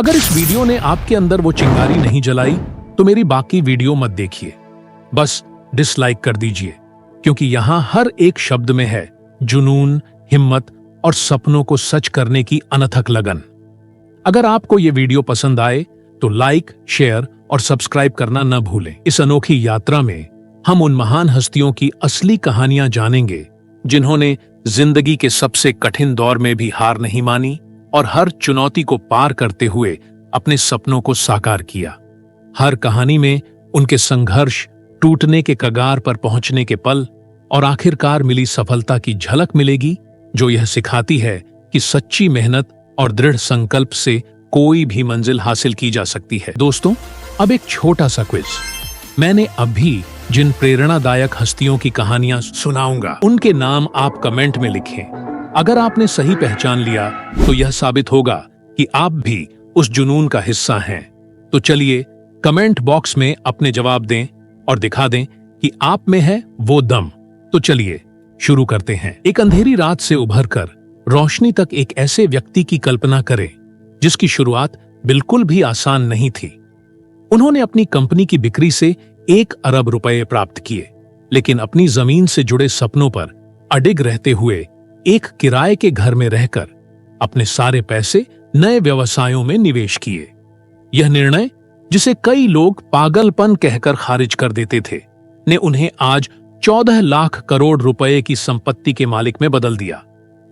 अगर इस वीडियो ने आपके अंदर वो चिंगारी नहीं जलाई तो मेरी बाकी वीडियो मत देखिए, बस डिसलाइक कर दीजिए, क्योंकि यहां हर एक शब्द में है जुनून, हिम्मत और सपनों को सच करने की अनथक लगन। अगर आपको ये वीडियो पसंद आए तो लाइक, शेयर और सब्सक्राइब करना न भूलें। इस अनोखी यात्रा में हम उन महान हस्तियों की असली कहानियां जानेंगे जिन्होंने जिंदगी के सबसे कठिन दौर में भी हार नहीं मानी और हर चुनौती को पार करते हुए अपने सपनों को साकार किया। हर कहानी में उनके संघर्ष, टूटने के कगार पर पहुंचने के पल और आखिरकार मिली सफलता की झलक मिलेगी, जो यह सिखाती है कि सच्ची मेहनत और दृढ़ संकल्प से कोई भी मंजिल हासिल की जा सकती है। दोस्तों, अब एक छोटा सा क्विज। मैंने अभी जिन प्रेरणादायक हस्तियों की कहानियां सुनाऊंगा, उनके नाम आप कमेंट में लिखें। अगर आपने सही पहचान लिया तो यह साबित होगा कि आप भी उस जुनून का हिस्सा हैं। तो चलिए कमेंट बॉक्स में अपने जवाब दें और दिखा दें कि आप में है वो दम। तो चलिए शुरू करते हैं। एक अंधेरी रात से उभरकर रोशनी तक एक ऐसे व्यक्ति की कल्पना करें जिसकी शुरुआत बिल्कुल भी आसान नहीं थी। उन्होंने अपनी कंपनी की बिक्री से 1 अरब रुपए प्राप्त किए, लेकिन अपनी जमीन से जुड़े सपनों पर अडिग रहते हुए एक किराए के घर में रहकर अपने सारे पैसे नए व्यवसायों में निवेश किए। यह निर्णय, जिसे कई लोग पागलपन कहकर खारिज कर देते थे, ने उन्हें आज 14 लाख करोड़ रुपए की संपत्ति के मालिक में बदल दिया।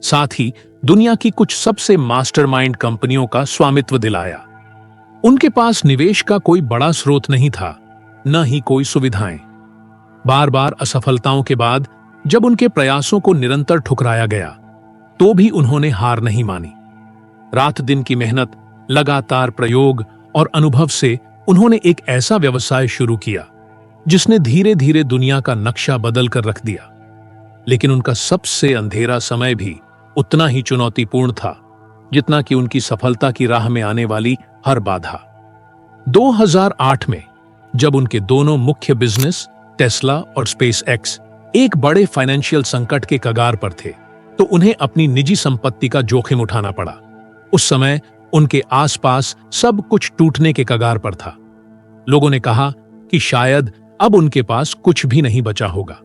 साथ ही दुनिया की कुछ सबसे मास्टरमाइंड कंपनियों का स्वामित्व दिलाया। उनके पास निवेश का कोई बड़ा स्रोत नहीं था, न ही कोई सुविधाएं। बार बार असफलताओं के बाद जब उनके प्रयासों को निरंतर ठुकराया गया, तो भी उन्होंने हार नहीं मानी। रात दिन की मेहनत, लगातार प्रयोग और अनुभव से उन्होंने एक ऐसा व्यवसाय शुरू किया जिसने धीरे धीरे दुनिया का नक्शा बदल कर रख दिया। लेकिन उनका सबसे अंधेरा समय भी उतना ही चुनौतीपूर्ण था जितना कि उनकी सफलता की राह में आने वाली हर बाधा। 2008 में जब उनके दोनों मुख्य बिजनेस टेस्ला और स्पेस एक्स एक बड़े फाइनेंशियल संकट के कगार पर थे, तो उन्हें अपनी निजी संपत्ति का जोखिम उठाना पड़ा। उस समय उनके आसपास सब कुछ टूटने के कगार पर था। लोगों ने कहा कि शायद अब उनके पास कुछ भी नहीं बचा होगा।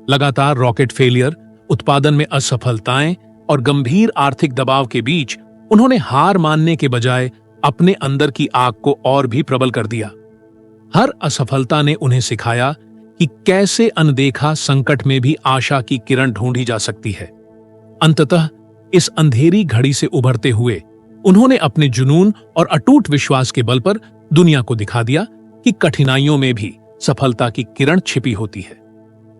लगातार रॉकेट फेलियर, उत्पादन में असफलताएं और गंभीर आर्थिक दबाव के बीच उन्होंने हार मानने के बजाय अपने अंदर की आग को और भी प्रबल कर दिया। हर असफलता ने उन्हें सिखाया कि कैसे अनदेखा संकट में भी आशा की किरण ढूंढी जा सकती है। अंततः इस अंधेरी घड़ी से उभरते हुए उन्होंने अपने जुनून और अटूट विश्वास के बल पर दुनिया को दिखा दिया कि कठिनाइयों में भी सफलता की किरण छिपी होती है।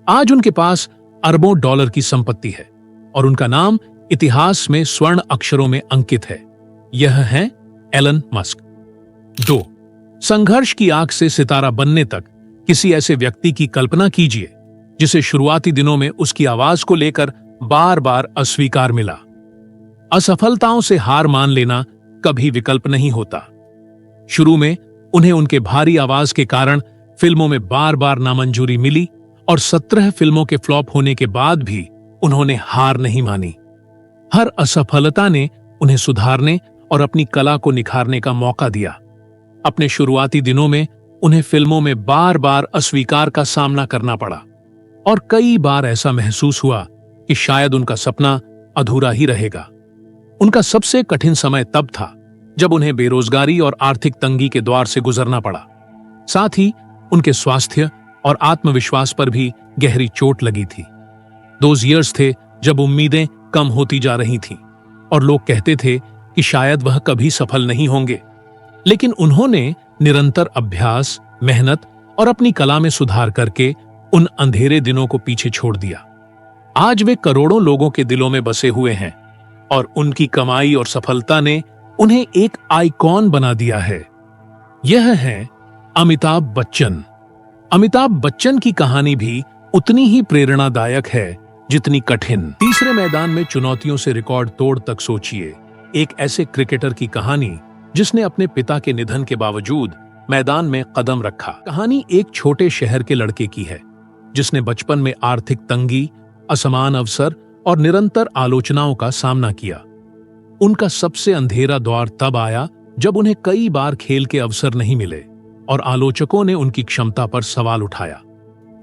आज उनके पास अरबों डॉलर की संपत्ति है और उनका नाम इतिहास में स्वर्ण अक्षरों में अंकित है। यह है एलन मस्क। 2. संघर्ष की आग से सितारा बनने तक किसी ऐसे व्यक्ति की कल्पना कीजिए जिसे शुरुआती दिनों में उसकी आवाज को लेकर बार बार अस्वीकार मिला। असफलताओं से हार मान लेना कभी विकल्प नहीं होता। शुरू में उन्हें उनके भारी आवाज के कारण फिल्मों में बार बार नामंजूरी मिली और 17 फिल्मों के फ्लॉप होने के बाद भी उन्होंने हार नहीं मानी। हर असफलता ने उन्हें सुधारने और अपनी कला को निखारने का मौका दिया। अपने शुरुआती दिनों में उन्हें फिल्मों में बार बार अस्वीकार का सामना करना पड़ा और कई बार ऐसा महसूस हुआ कि शायद उनका सपना अधूरा ही रहेगा। उनका सबसे कठिन समय तब था जब उन्हें बेरोजगारी और आर्थिक तंगी के द्वार से गुजरना पड़ा। साथ ही उनके स्वास्थ्य और आत्मविश्वास पर भी गहरी चोट लगी थी। 2 ईयर्स थे जब उम्मीदें कम होती जा रही थीं और लोग कहते थे कि शायद वह कभी सफल नहीं होंगे। लेकिन उन्होंने निरंतर अभ्यास, मेहनत और अपनी कला में सुधार करके उन अंधेरे दिनों को पीछे छोड़ दिया। आज वे करोड़ों लोगों के दिलों में बसे हुए हैं और उनकी कमाई और सफलता ने उन्हें एक आइकॉन बना दिया है। यह है अमिताभ बच्चन। अमिताभ बच्चन की कहानी भी उतनी ही प्रेरणादायक है जितनी कठिन। तीसरे मैदान में चुनौतियों से रिकॉर्ड तोड़ तक सोचिए। एक ऐसे क्रिकेटर की कहानी जिसने अपने पिता के निधन के बावजूद मैदान में कदम रखा। कहानी एक छोटे शहर के लड़के की है जिसने बचपन में आर्थिक तंगी, असमान अवसर और निरंतर आलोचनाओं का सामना किया। उनका सबसे अंधेरा दौर तब आया जब उन्हें कई बार खेल के अवसर नहीं मिले और आलोचकों ने उनकी क्षमता पर सवाल उठाया।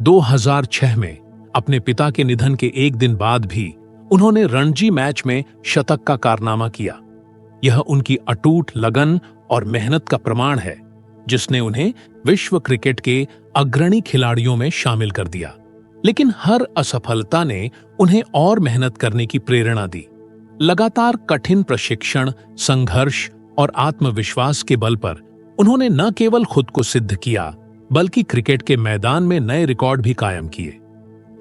2006 में अपने पिता के निधन के एक दिन बाद भी उन्होंने रणजी मैच में शतक का कारनामा किया। यह उनकी अटूट लगन और मेहनत का प्रमाण है, जिसने उन्हें विश्व क्रिकेट के अग्रणी खिलाड़ियों में शामिल कर दिया। लेकिन हर असफलता ने उन्हें और मेहनत करने की प्रेरणा दी। लगातार कठिन प्रशिक्षण, संघर्ष और आत्मविश्वास के बल पर उन्होंने न केवल खुद को सिद्ध किया, बल्कि क्रिकेट के मैदान में नए रिकॉर्ड भी कायम किए।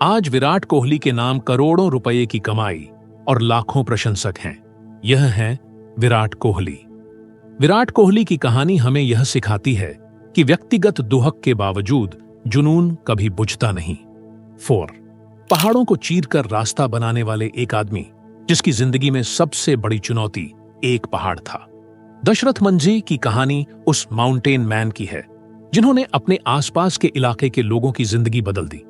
आज विराट कोहली के नाम करोड़ों रुपए की कमाई और लाखों प्रशंसक हैं। यह है विराट कोहली। विराट कोहली की कहानी हमें यह सिखाती है कि व्यक्तिगत दुहक के बावजूद जुनून कभी बुझता नहीं। 4. पहाड़ों को चीरकर रास्ता बनाने वाले एक आदमी जिसकी जिंदगी में सबसे बड़ी चुनौती एक पहाड़ था। दशरथ मंझी की कहानी उस माउंटेन मैन की है जिन्होंने अपने आसपास के इलाके के लोगों की जिंदगी बदल दी।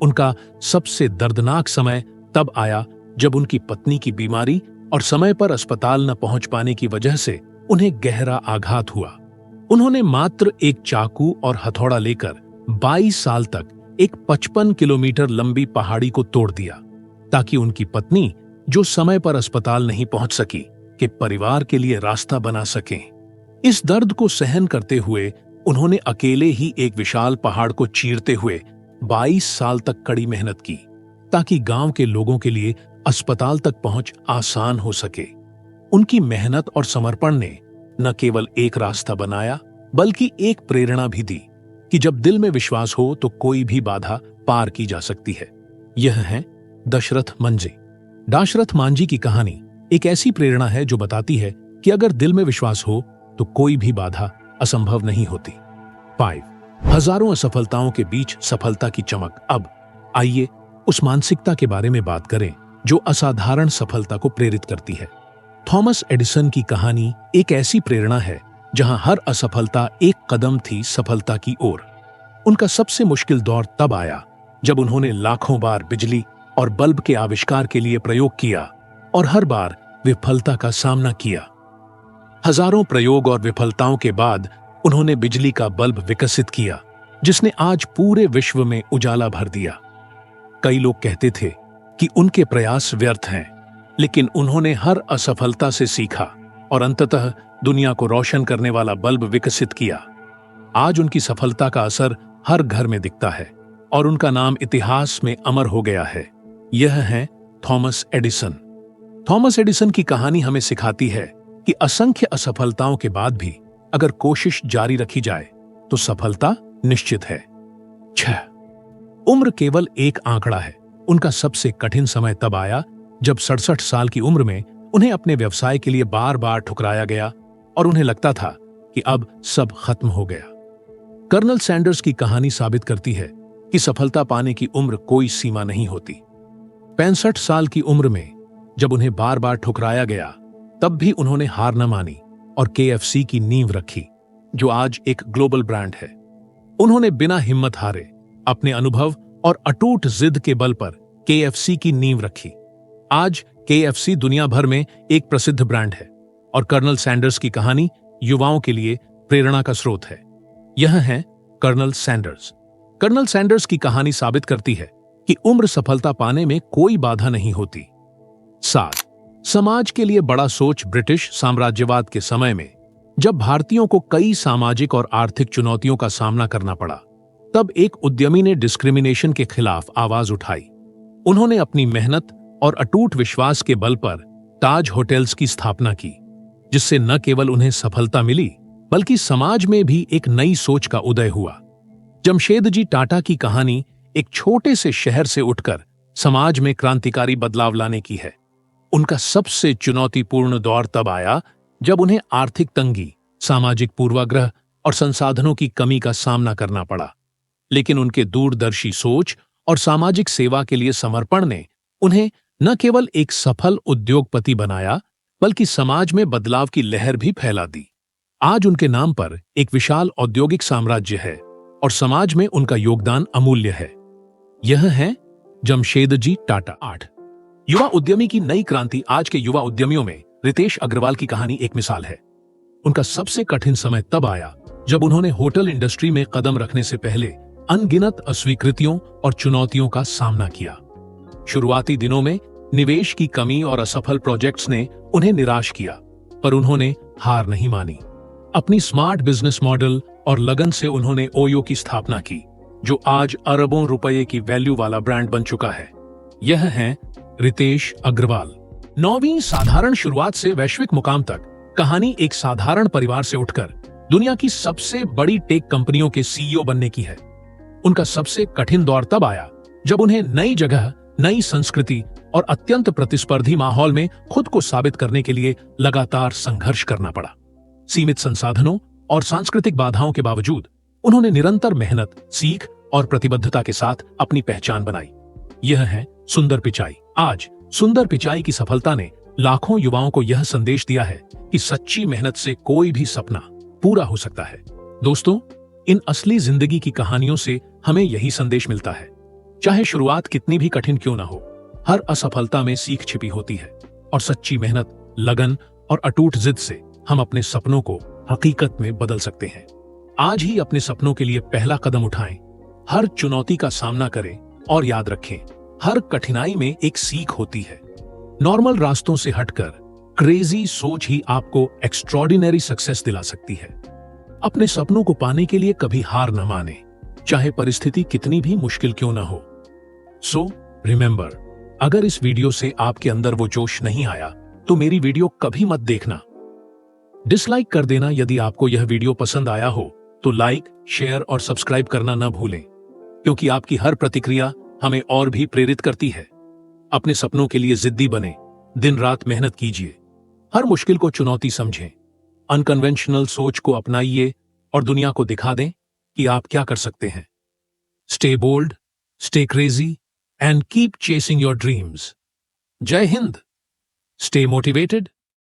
उनका सबसे दर्दनाक समय तब आया जब उनकी पत्नी की बीमारी और समय पर अस्पताल न पहुंच पाने की वजह से उन्हें गहरा आघात हुआ। उन्होंने मात्र एक चाकू और हथौड़ा लेकर 22 साल तक एक 55 किलोमीटर लंबी पहाड़ी को तोड़ दिया ताकि उनकी पत्नी, जो समय पर अस्पताल नहीं पहुंच सकी, के परिवार के लिए रास्ता बना सकें। इस दर्द को सहन करते हुए उन्होंने अकेले ही एक विशाल पहाड़ को चीरते हुए 22 साल तक कड़ी मेहनत की ताकि गांव के लोगों के लिए अस्पताल तक पहुंच आसान हो सके। उनकी मेहनत और समर्पण ने न केवल एक रास्ता बनाया, बल्कि एक प्रेरणा भी दी कि जब दिल में विश्वास हो तो कोई भी बाधा पार की जा सकती है। यह है दशरथ मंझी। दशरथ मांझी की कहानी एक ऐसी प्रेरणा है जो बताती है कि अगर दिल में विश्वास हो तो कोई भी बाधा असंभव नहीं होती। 5. हजारों असफलताओं के बीच सफलता की चमक। अब आइए उस मानसिकता के बारे में बात करें जो असाधारण सफलता को प्रेरित करती है। थॉमस एडिसन की कहानी एक ऐसी प्रेरणा है जहां हर असफलता एक कदम थी सफलता की ओर। उनका सबसे मुश्किल दौर तब आया जब उन्होंने लाखों बार बिजली और बल्ब के आविष्कार के लिए प्रयोग किया और हर बार विफलता का सामना किया। हजारों प्रयोग और विफलताओं के बाद उन्होंने बिजली का बल्ब विकसित किया जिसने आज पूरे विश्व में उजाला भर दिया। कई लोग कहते थे कि उनके प्रयास व्यर्थ हैं, लेकिन उन्होंने हर असफलता से सीखा और अंततः दुनिया को रोशन करने वाला बल्ब विकसित किया। आज उनकी सफलता का असर हर घर में दिखता है और उनका नाम इतिहास में अमर हो गया है। यह है थॉमस एडिसन। थॉमस एडिसन की कहानी हमें सिखाती है कि असंख्य असफलताओं के बाद भी अगर कोशिश जारी रखी जाए तो सफलता निश्चित है। 6. उम्र केवल एक आंकड़ा है। उनका सबसे कठिन समय तब आया जब 67 साल की उम्र में उन्हें अपने व्यवसाय के लिए बार बार ठुकराया गया और उन्हें लगता था कि अब सब खत्म हो गया। कर्नल सैंडर्स की कहानी साबित करती है कि सफलता पाने की उम्र कोई सीमा नहीं होती। 65 साल की उम्र में जब उन्हें बार बार ठुकराया गया, तब भी उन्होंने हार न मानी और KFC की नींव रखी, जो आज एक ग्लोबल ब्रांड है। उन्होंने बिना हिम्मत हारे अपने अनुभव और अटूट जिद के बल पर KFC की नींव रखी। आज KFC दुनिया भर में एक प्रसिद्ध ब्रांड है और कर्नल सैंडर्स की कहानी युवाओं के लिए प्रेरणा का स्रोत है। यह है कर्नल सैंडर्स। कर्नल सैंडर्स की कहानी साबित करती है कि उम्र सफलता पाने में कोई बाधा नहीं होती। 7. समाज के लिए बड़ा सोच। ब्रिटिश साम्राज्यवाद के समय में जब भारतीयों को कई सामाजिक और आर्थिक चुनौतियों का सामना करना पड़ा, तब एक उद्यमी ने डिस्क्रिमिनेशन के खिलाफ आवाज उठाई। उन्होंने अपनी मेहनत और अटूट विश्वास के बल पर ताज होटल्स की स्थापना की, जिससे न केवल उन्हें सफलता मिली, बल्कि समाज में भी एक नई सोच का उदय हुआ। जमशेदजी टाटा की कहानी एक छोटे से शहर से उठकर समाज में क्रांतिकारी बदलाव लाने की है। उनका सबसे चुनौतीपूर्ण दौर तब आया जब उन्हें आर्थिक तंगी, सामाजिक पूर्वाग्रह और संसाधनों की कमी का सामना करना पड़ा। लेकिन उनके दूरदर्शी सोच और सामाजिक सेवा के लिए समर्पण ने उन्हें न केवल एक सफल उद्योगपति बनाया, बल्कि समाज में बदलाव की लहर भी फैला दी। आज उनके नाम पर एक विशाल औद्योगिक साम्राज्य है और समाज में उनका योगदान अमूल्य है। यह है जमशेदजी टाटा। 8. युवा उद्यमी की नई क्रांति। आज के युवा उद्यमियों में रितेश अग्रवाल की कहानी एक मिसाल है। उनका सबसे कठिन समय तब आया जब उन्होंने होटल इंडस्ट्री में कदम रखने से पहले अनगिनत अस्वीकृतियों और चुनौतियों का सामना किया। शुरुआती दिनों में निवेश की कमी और असफल प्रोजेक्ट्स ने उन्हें निराश किया, पर उन्होंने हार नहीं मानी। अपनी स्मार्ट बिजनेस मॉडल और लगन से उन्होंने ओयो की स्थापना की, जो आज अरबों रुपए की वैल्यू वाला ब्रांड बन चुका है। यह हैं रितेश अग्रवाल। 9वीं साधारण शुरुआत से वैश्विक मुकाम तक कहानी एक साधारण परिवार से उठकर दुनिया की सबसे बड़ी टेक कंपनियों के सीईओ बनने की है। उनका सबसे कठिन दौर तब आया जब उन्हें नई जगह, नई संस्कृति और अत्यंत प्रतिस्पर्धी माहौल में खुद को साबित करने के लिए लगातार संघर्ष करना पड़ा। सीमित संसाधनों और सांस्कृतिक बाधाओं के बावजूद उन्होंने निरंतर मेहनत, सीख और प्रतिबद्धता के साथ अपनी पहचान बनाई। यह है सुंदर पिचाई। आज सुंदर पिचाई की सफलता ने लाखों युवाओं को यह संदेश दिया है कि सच्ची मेहनत से कोई भी सपना पूरा हो सकता है। दोस्तों, इन असली जिंदगी की कहानियों से हमें यही संदेश मिलता है, चाहे शुरुआत कितनी भी कठिन क्यों ना हो, हर असफलता में सीख छिपी होती है और सच्ची मेहनत, लगन और अटूट जिद से हम अपने सपनों को हकीकत में बदल सकते हैं। आज ही अपने सपनों के लिए पहला कदम उठाएं, हर चुनौती का सामना करें और याद रखें, हर कठिनाई में एक सीख होती है। नॉर्मल रास्तों से हटकर क्रेजी सोच ही आपको एक्स्ट्रॉर्डिनरी सक्सेस दिला सकती है। अपने सपनों को पाने के लिए कभी हार न माने, चाहे परिस्थिति कितनी भी मुश्किल क्यों ना हो। सो रिमेंबर, अगर इस वीडियो से आपके अंदर वो जोश नहीं आया तो मेरी वीडियो कभी मत देखना। डिसलाइक कर देना। यदि आपको यह वीडियो पसंद आया हो तो लाइक, शेयर और सब्सक्राइब करना न भूलें, क्योंकि आपकी हर प्रतिक्रिया हमें और भी प्रेरित करती है। अपने सपनों के लिए जिद्दी बने, दिन रात मेहनत कीजिए, हर मुश्किल को चुनौती समझें, अनकन्वेंशनल सोच को अपनाइए और दुनिया को दिखा दें कि आप क्या कर सकते हैं। Stay bold, stay crazy and keep chasing your dreams. जय हिंद। Stay motivated,